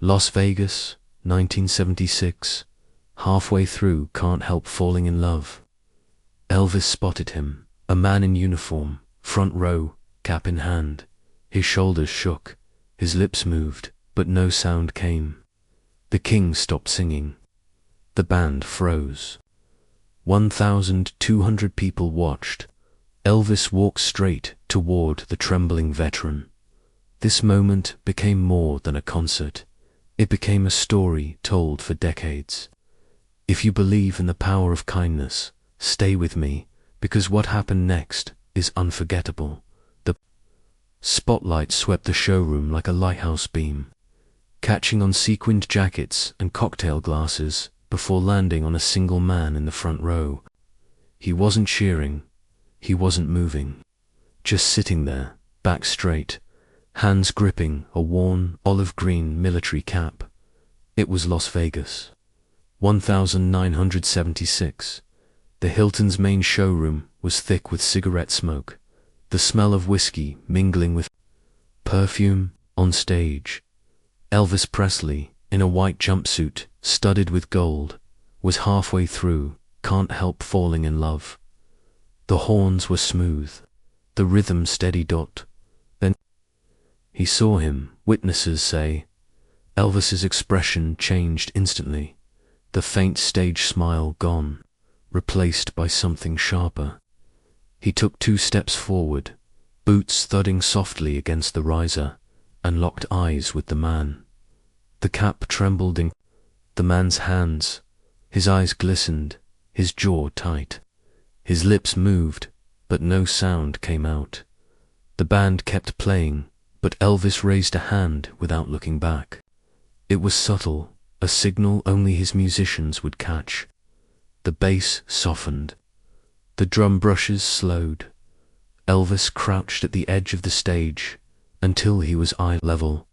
Las Vegas, 1976. Halfway through, can't help falling in love. Elvis spotted him, a man in uniform, front row, cap in hand. His shoulders shook, his lips moved, but no sound came. The king stopped singing. The band froze. 1,200 people watched. Elvis walked straight toward the trembling veteran. This moment became more than a concert. It became a story told for decades. If you believe in the power of kindness, stay with me, because what happened next is unforgettable. The spotlight swept the showroom like a lighthouse beam, catching on sequined jackets and cocktail glasses before landing on a single man in the front row. He wasn't cheering, he wasn't moving, just sitting there, back straight, hands gripping a worn olive-green military cap. It was Las Vegas. 1976. The Hilton's main showroom was thick with cigarette smoke, the smell of whiskey mingling with perfume. On stage, Elvis Presley, in a white jumpsuit studded with gold, was halfway through Can't Help Falling in Love. The horns were smooth, the rhythm steady. Then he saw him, witnesses say. Elvis's expression changed instantly, the faint stage smile gone, replaced by something sharper. He took 2 steps forward, boots thudding softly against the riser, and locked eyes with the man. The cap trembled in the man's hands, his eyes glistened, his jaw tight. His lips moved, but no sound came out. The band kept playing, but Elvis raised a hand without looking back. It was subtle, a signal only his musicians would catch. The bass softened. The drum brushes slowed. Elvis crouched at the edge of the stage until he was eye level.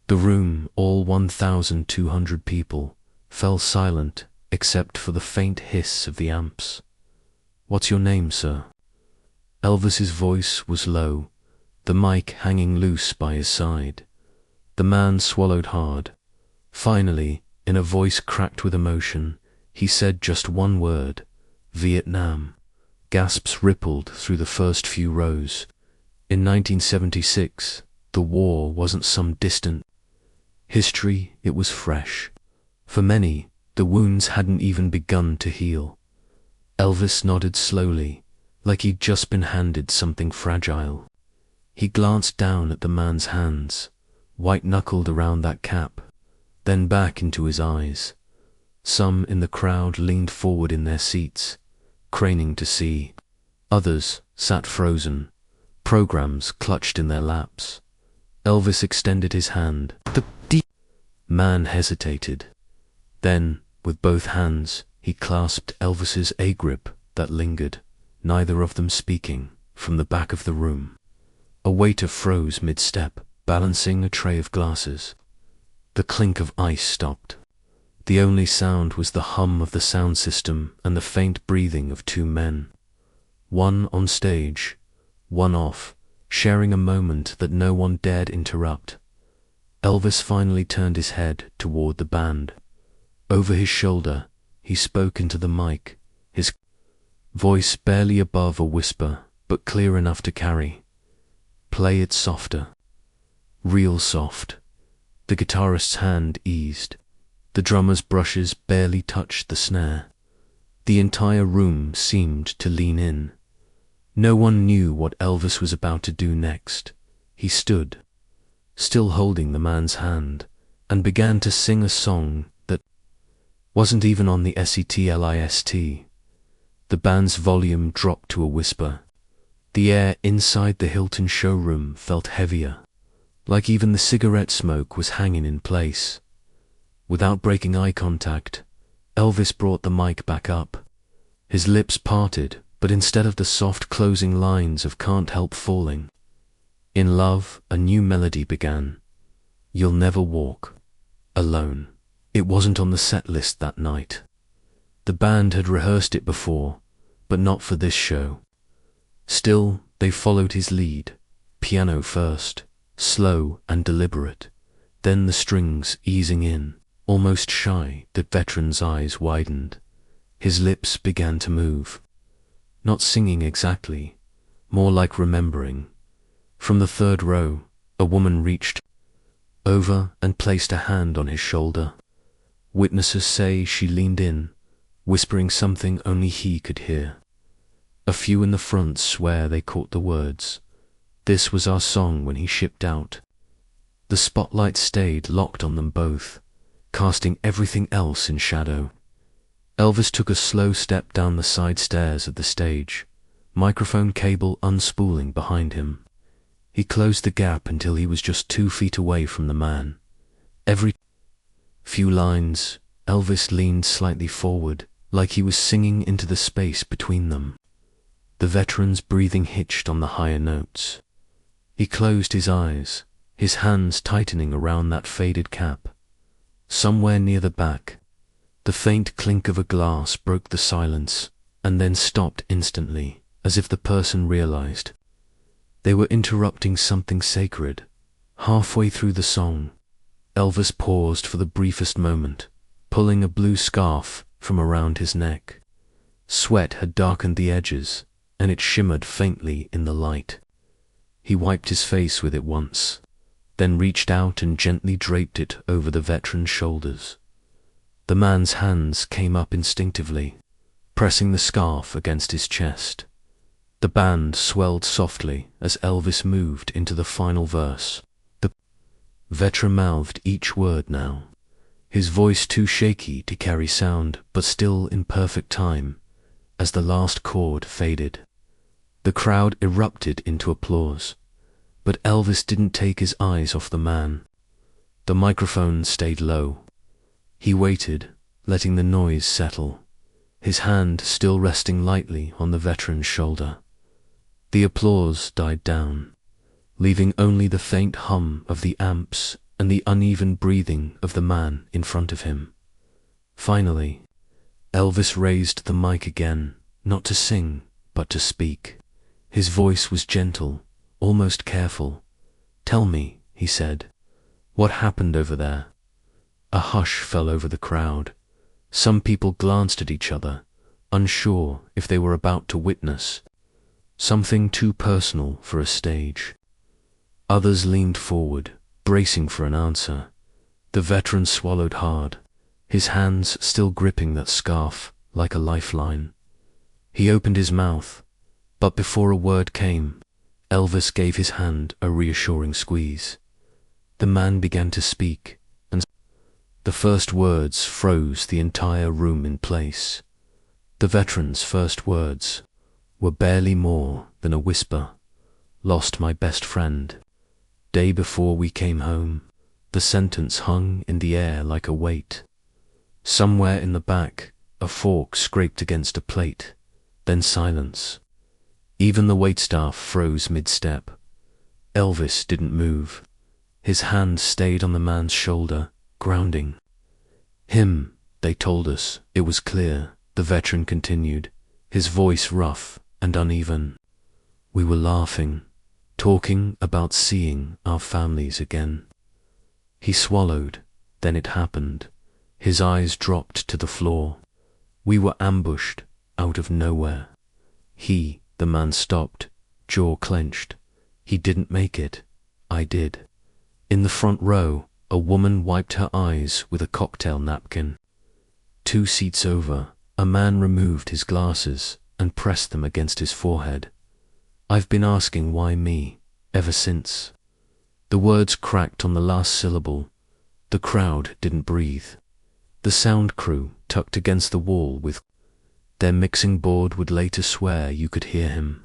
The room, all 1,200 people, fell silent except for the faint hiss of the amps. "What's your name, sir?" Elvis's voice was low, the mic hanging loose by his side. The man swallowed hard. Finally, in a voice cracked with emotion, he said just one word: Vietnam. Gasps rippled through the first few rows. In 1976, the war wasn't some distant history, it was fresh. For many, the wounds hadn't even begun to heal. Elvis nodded slowly, like he'd just been handed something fragile. He glanced down at the man's hands, white-knuckled around that cap, then back into his eyes. Some in the crowd leaned forward in their seats, craning to see. Others sat frozen, programs clutched in their laps. Elvis extended his hand. The man hesitated. Then, with both hands, he clasped Elvis's A-grip that lingered, neither of them speaking, from the back of the room. A waiter froze mid-step, balancing a tray of glasses. The clink of ice stopped. The only sound was the hum of the sound system and the faint breathing of 2 men. One on stage, one off, sharing a moment that no one dared interrupt. Elvis finally turned his head toward the band. Over his shoulder, he spoke into the mic, his voice barely above a whisper, but clear enough to carry. "Play it softer." Real soft. The guitarist's hand eased. The drummer's brushes barely touched the snare. The entire room seemed to lean in. No one knew what Elvis was about to do next. He stood, still holding the man's hand, and began to sing a song that wasn't even on the setlist. The band's volume dropped to a whisper. The air inside the Hilton showroom felt heavier, like even the cigarette smoke was hanging in place. Without breaking eye contact, Elvis brought the mic back up. His lips parted, but instead of the soft closing lines of Can't Help Falling, in love, a new melody began. You'll Never Walk Alone. It wasn't on the set list that night. The band had rehearsed it before, but not for this show. Still, they followed his lead, piano first, slow and deliberate. Then the strings easing in, almost shy, the veteran's eyes widened. His lips began to move. Not singing exactly, more like remembering. From the third row, a woman reached over and placed a hand on his shoulder. Witnesses say she leaned in, whispering something only he could hear. A few in the front swear they caught the words. This was our song when he shipped out. The spotlight stayed locked on them both, casting everything else in shadow. Elvis took a slow step down the side stairs of the stage, microphone cable unspooling behind him. He closed the gap until he was just 2 feet away from the man. Every few lines, Elvis leaned slightly forward, like he was singing into the space between them. The veteran's breathing hitched on the higher notes. He closed his eyes, his hands tightening around that faded cap. Somewhere near the back, the faint clink of a glass broke the silence, and then stopped instantly, as if the person realized they were interrupting something sacred. Halfway through the song, Elvis paused for the briefest moment, pulling a blue scarf from around his neck. Sweat had darkened the edges, and it shimmered faintly in the light. He wiped his face with it once, then reached out and gently draped it over the veteran's shoulders. The man's hands came up instinctively, pressing the scarf against his chest. The band swelled softly as Elvis moved into the final verse. The veteran mouthed each word now, his voice too shaky to carry sound, but still in perfect time. As the last chord faded, the crowd erupted into applause, but Elvis didn't take his eyes off the man. The microphone stayed low. He waited, letting the noise settle, his hand still resting lightly on the veteran's shoulder. The applause died down, leaving only the faint hum of the amps and the uneven breathing of the man in front of him. Finally, Elvis raised the mic again, not to sing, but to speak. His voice was gentle, almost careful. "Tell me," he said, "what happened over there?" A hush fell over the crowd. Some people glanced at each other, unsure if they were about to witness something too personal for a stage. Others leaned forward, bracing for an answer. The veteran swallowed hard, his hands still gripping that scarf like a lifeline. He opened his mouth, but before a word came, Elvis gave his hand a reassuring squeeze. The man began to speak, and the first words froze the entire room in place. The veteran's first words were barely more than a whisper. "Lost my best friend. Day before we came home." The sentence hung in the air like a weight. Somewhere in the back, a fork scraped against a plate, then silence. Even the waitstaff froze mid-step. Elvis didn't move. His hand stayed on the man's shoulder, grounding him. "They told us, it was clear," the veteran continued, his voice rough and uneven. "We were laughing, talking about seeing our families again." He swallowed, then it happened. His eyes dropped to the floor. "We were ambushed, out of nowhere." The man stopped, jaw clenched. "He didn't make it. I did." In the front row, a woman wiped her eyes with a cocktail napkin. 2 seats over, a man removed his glasses and pressed them against his forehead. "I've been asking why me, ever since." The words cracked on the last syllable. The crowd didn't breathe. The sound crew tucked against the wall with their mixing board would later swear you could hear him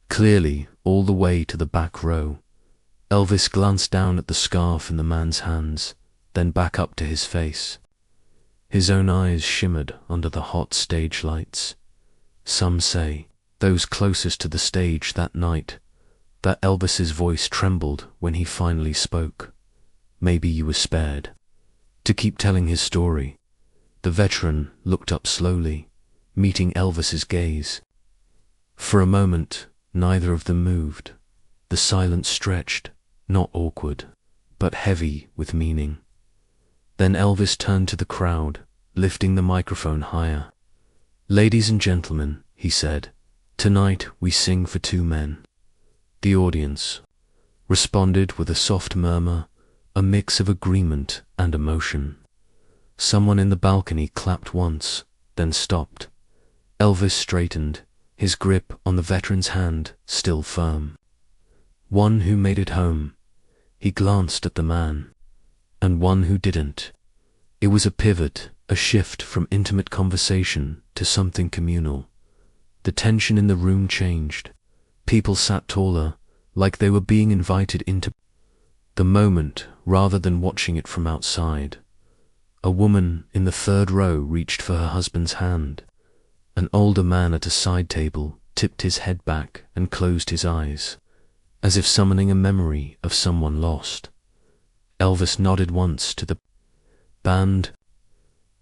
clearly all the way to the back row. Elvis glanced down at the scarf in the man's hands, then back up to his face. His own eyes shimmered under the hot stage lights. Some say, those closest to the stage that night, that Elvis's voice trembled when he finally spoke. Maybe you were spared to keep telling his story. The veteran looked up slowly, meeting Elvis's gaze. For a moment, neither of them moved. The silence stretched, not awkward, but heavy with meaning. Then Elvis turned to the crowd, lifting the microphone higher. "Ladies and gentlemen," he said, "tonight we sing for two men." The audience responded with a soft murmur, a mix of agreement and emotion. Someone in the balcony clapped once, then stopped. Elvis straightened, his grip on the veteran's hand still firm. "One who made it home," he glanced at the man, "and one who didn't." It was a pivot, a shift from intimate conversation to something communal. The tension in the room changed. People sat taller, like they were being invited into the moment rather than watching it from outside. A woman in the third row reached for her husband's hand. An older man at a side table tipped his head back and closed his eyes, as if summoning a memory of someone lost. Elvis nodded once to the band.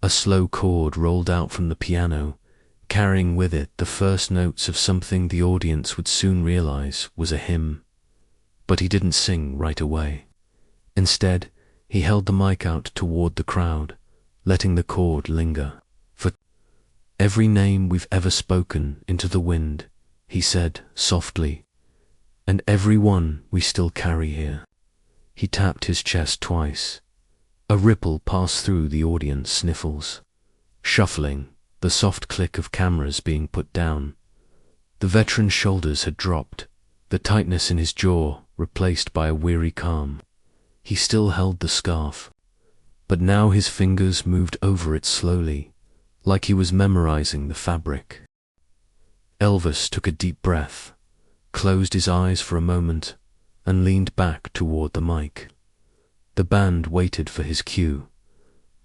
A slow chord rolled out from the piano, carrying with it the first notes of something the audience would soon realize was a hymn. But he didn't sing right away. Instead, he held the mic out toward the crowd, letting the chord linger. "For every name we've ever spoken into the wind," he said softly, "and every one we still carry here." He tapped his chest twice. A ripple passed through the audience sniffles. Shuffling, the soft click of cameras being put down. The veteran's shoulders had dropped, the tightness in his jaw replaced by a weary calm. He still held the scarf, but now his fingers moved over it slowly, like he was memorizing the fabric. Elvis took a deep breath, closed his eyes for a moment, and leaned back toward the mic. The band waited for his cue.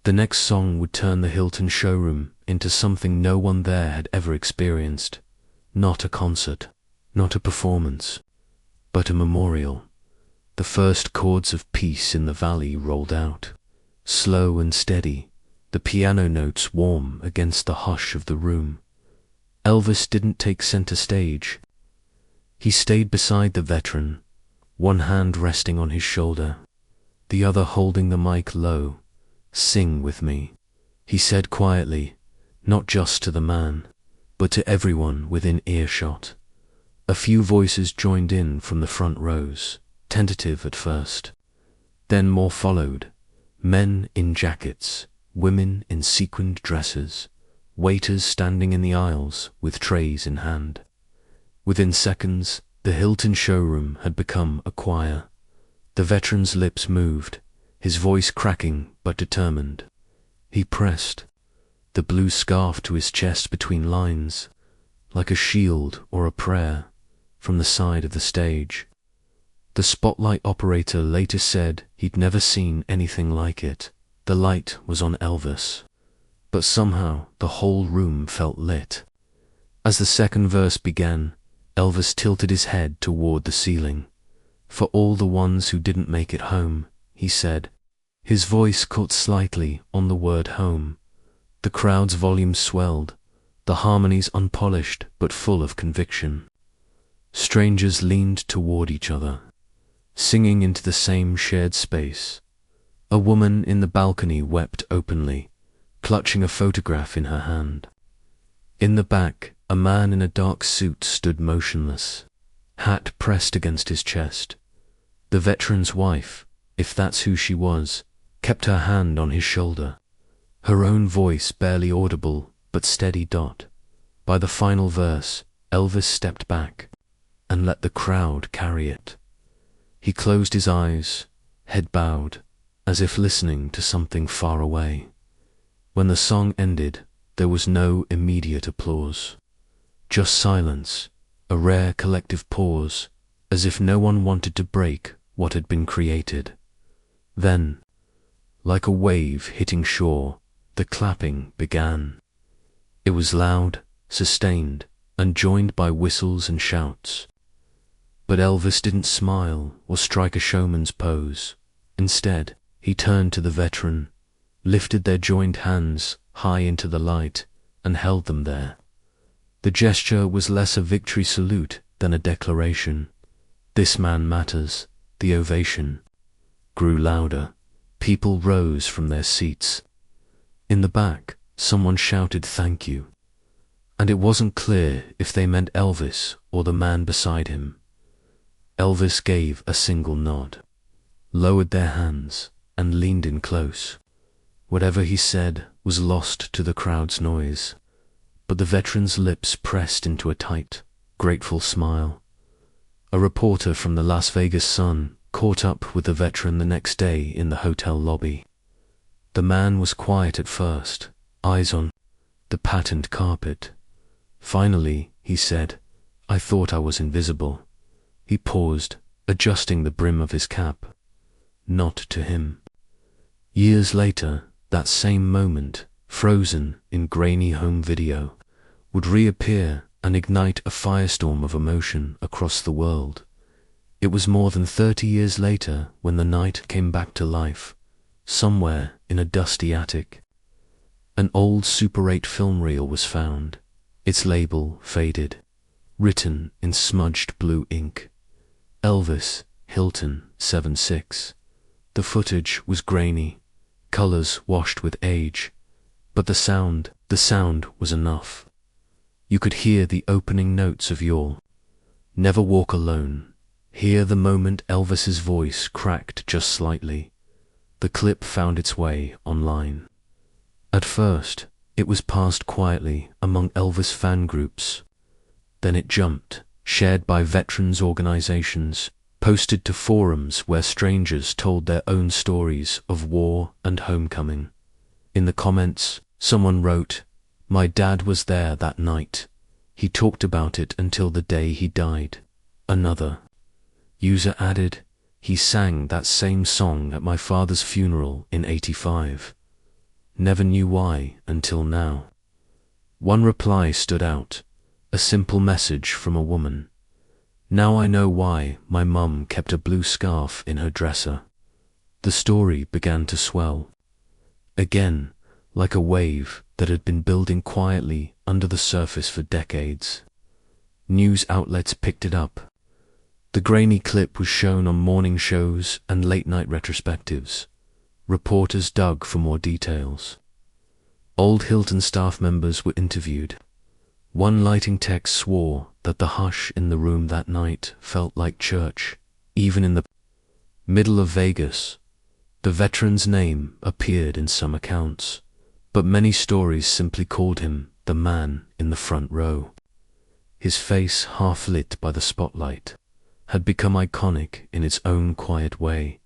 The next song would turn the Hilton showroom into something no one there had ever experienced. Not a concert, not a performance, but a memorial. The first chords of Peace in the Valley rolled out, slow and steady, the piano notes warm against the hush of the room. Elvis didn't take center stage. He stayed beside the veteran, one hand resting on his shoulder, the other holding the mic low. "Sing with me," he said quietly, not just to the man, but to everyone within earshot. A few voices joined in from the front rows, tentative at first. Then more followed, men in jackets, women in sequined dresses, waiters standing in the aisles with trays in hand. Within seconds, the Hilton showroom had become a choir. The veteran's lips moved, his voice cracking but determined. He pressed the blue scarf to his chest between lines, like a shield or a prayer, from the side of the stage. The spotlight operator later said he'd never seen anything like it. The light was on Elvis, but somehow the whole room felt lit. As the second verse began, Elvis tilted his head toward the ceiling. "For all the ones who didn't make it home," he said. His voice caught slightly on the word home. The crowd's volume swelled, the harmonies unpolished but full of conviction. Strangers leaned toward each other, singing into the same shared space. A woman in the balcony wept openly, clutching a photograph in her hand. In the back, a man in a dark suit stood motionless, hat pressed against his chest. The veteran's wife, if that's who she was, kept her hand on his shoulder, her own voice barely audible but steady. By the final verse, Elvis stepped back and let the crowd carry it. He closed his eyes, head bowed, as if listening to something far away. When the song ended, there was no immediate applause. Just silence, a rare collective pause, as if no one wanted to break what had been created. Then, like a wave hitting shore, the clapping began. It was loud, sustained, and joined by whistles and shouts. But Elvis didn't smile or strike a showman's pose. Instead, he turned to the veteran, lifted their joined hands high into the light, and held them there. The gesture was less a victory salute than a declaration. This man matters. The ovation grew louder. People rose from their seats. In the back, someone shouted "Thank you." And it wasn't clear if they meant Elvis or the man beside him. Elvis gave a single nod, lowered their hands, and leaned in close. Whatever he said was lost to the crowd's noise, but the veteran's lips pressed into a tight, grateful smile. A reporter from the Las Vegas Sun caught up with the veteran the next day in the hotel lobby. The man was quiet at first, eyes on the patterned carpet. Finally, he said, "I thought I was invisible." He paused, adjusting the brim of his cap. Not to him. Years later, that same moment, frozen in grainy home video, would reappear and ignite a firestorm of emotion across the world. It was more than 30 years later when the night came back to life, somewhere in a dusty attic. An old Super 8 film reel was found, its label faded, written in smudged blue ink. Elvis, Hilton, 7-6. The footage was grainy, colors washed with age, but the sound was enough. You could hear the opening notes of your "Never Walk Alone." Hear the moment Elvis's voice cracked just slightly. The clip found its way online. At first, it was passed quietly among Elvis fan groups. Then it jumped, shared by veterans organizations, posted to forums where strangers told their own stories of war and homecoming. In the comments, someone wrote, "My dad was there that night. He talked about it until the day he died." Another user added, "He sang that same song at my father's funeral in '85. Never knew why until now." One reply stood out, a simple message from a woman. "Now I know why my mum kept a blue scarf in her dresser." The story began to swell. Again, like a wave that had been building quietly under the surface for decades. News outlets picked it up. The grainy clip was shown on morning shows and late-night retrospectives. Reporters dug for more details. Old Hilton staff members were interviewed. One lighting tech swore that the hush in the room that night felt like church, even in the middle of Vegas. The veteran's name appeared in some accounts, but many stories simply called him the man in the front row. His face, half lit by the spotlight, had become iconic in its own quiet way.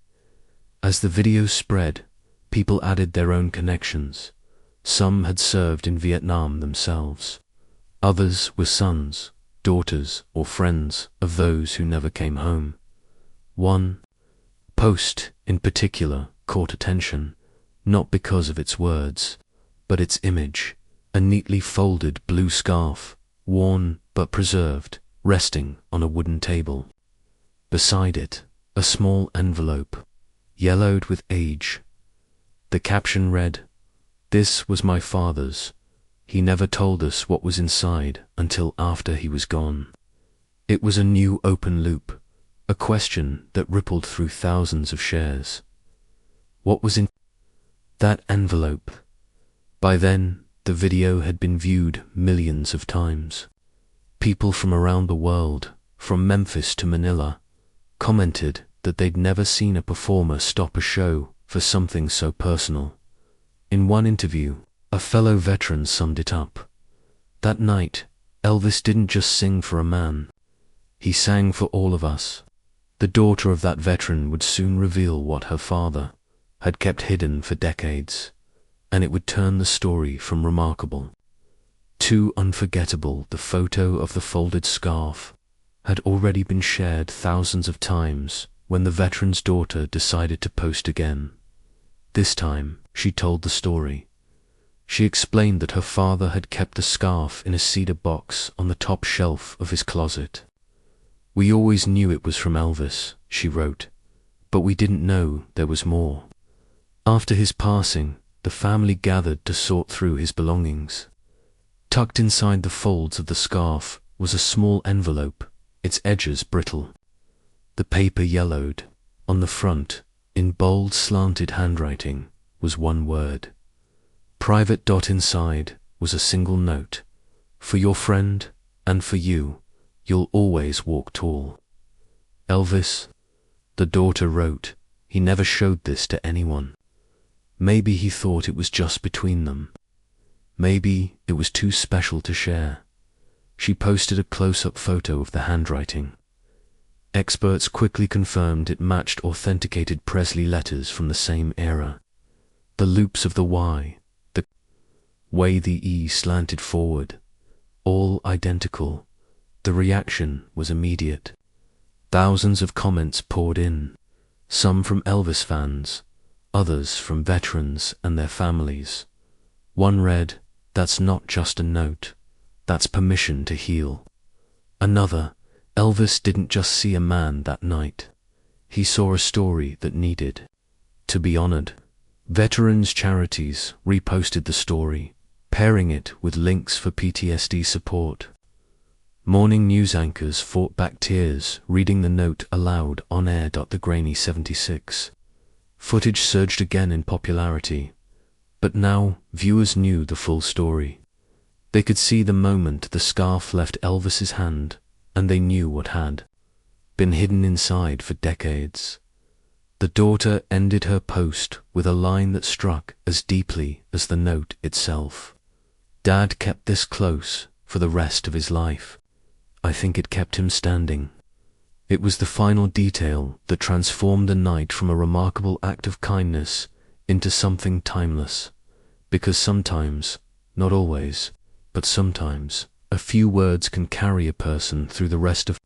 As the video spread, people added their own connections. Some had served in Vietnam themselves. Others were sons, daughters, or friends of those who never came home. One post in particular caught attention, not because of its words, but its image, a neatly folded blue scarf, worn but preserved, resting on a wooden table. Beside it, a small envelope, yellowed with age. The caption read, "This was my father's. He never told us what was inside until after he was gone." It was a new open loop, a question that rippled through thousands of shares. What was in that envelope? By then, the video had been viewed millions of times. People from around the world, from Memphis to Manila, commented that they'd never seen a performer stop a show for something so personal. In one interview, a fellow veteran summed it up. That night, Elvis didn't just sing for a man. He sang for all of us. The daughter of that veteran would soon reveal what her father had kept hidden for decades, and it would turn the story from remarkable to unforgettable. The photo of the folded scarf had already been shared thousands of times when the veteran's daughter decided to post again. This time, she told the story. She explained that her father had kept the scarf in a cedar box on the top shelf of his closet. "We always knew it was from Elvis," she wrote, "but we didn't know there was more." After his passing, the family gathered to sort through his belongings. Tucked inside the folds of the scarf was a small envelope, its edges brittle. The paper yellowed. On the front, In bold, slanted handwriting was one word. Private. Inside was a single note. For your friend, and for you, you'll always walk tall. Elvis, the daughter wrote, he never showed this to anyone. Maybe he thought it was just between them. Maybe it was too special to share. She posted a close-up photo of the handwriting. Experts quickly confirmed it matched authenticated Presley letters from the same era. The loops of the Y, the way the E slanted forward, all identical. The reaction was immediate. Thousands of comments poured in, some from Elvis fans, others from veterans and their families. One read, "That's not just a note, that's permission to heal." Another, "Elvis didn't just see a man that night. He saw a story that needed to be honored." Veterans charities reposted the story, pairing it with links for PTSD support. Morning news anchors fought back tears reading the note aloud on air. The grainy 76. Footage surged again in popularity, but now viewers knew the full story. They could see the moment the scarf left Elvis's hand, and they knew what had been hidden inside for decades. The daughter ended her post with a line that struck as deeply as the note itself. "Dad kept this close for the rest of his life. I think it kept him standing." It was the final detail that transformed the night from a remarkable act of kindness into something timeless. Because sometimes, not always, but sometimes, a few words can carry a person through the rest of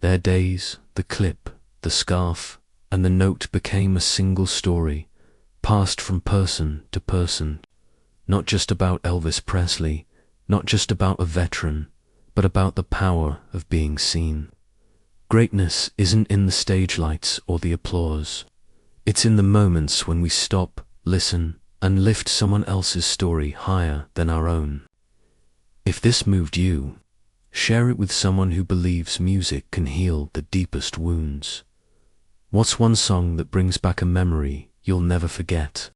their days. The clip, the scarf, and the note became a single story, passed from person to person. Not just about Elvis Presley, not just about a veteran, but about the power of being seen. Greatness isn't in the stage lights or the applause. It's in the moments when we stop, listen, and lift someone else's story higher than our own. If this moved you, share it with someone who believes music can heal the deepest wounds. What's one song that brings back a memory you'll never forget?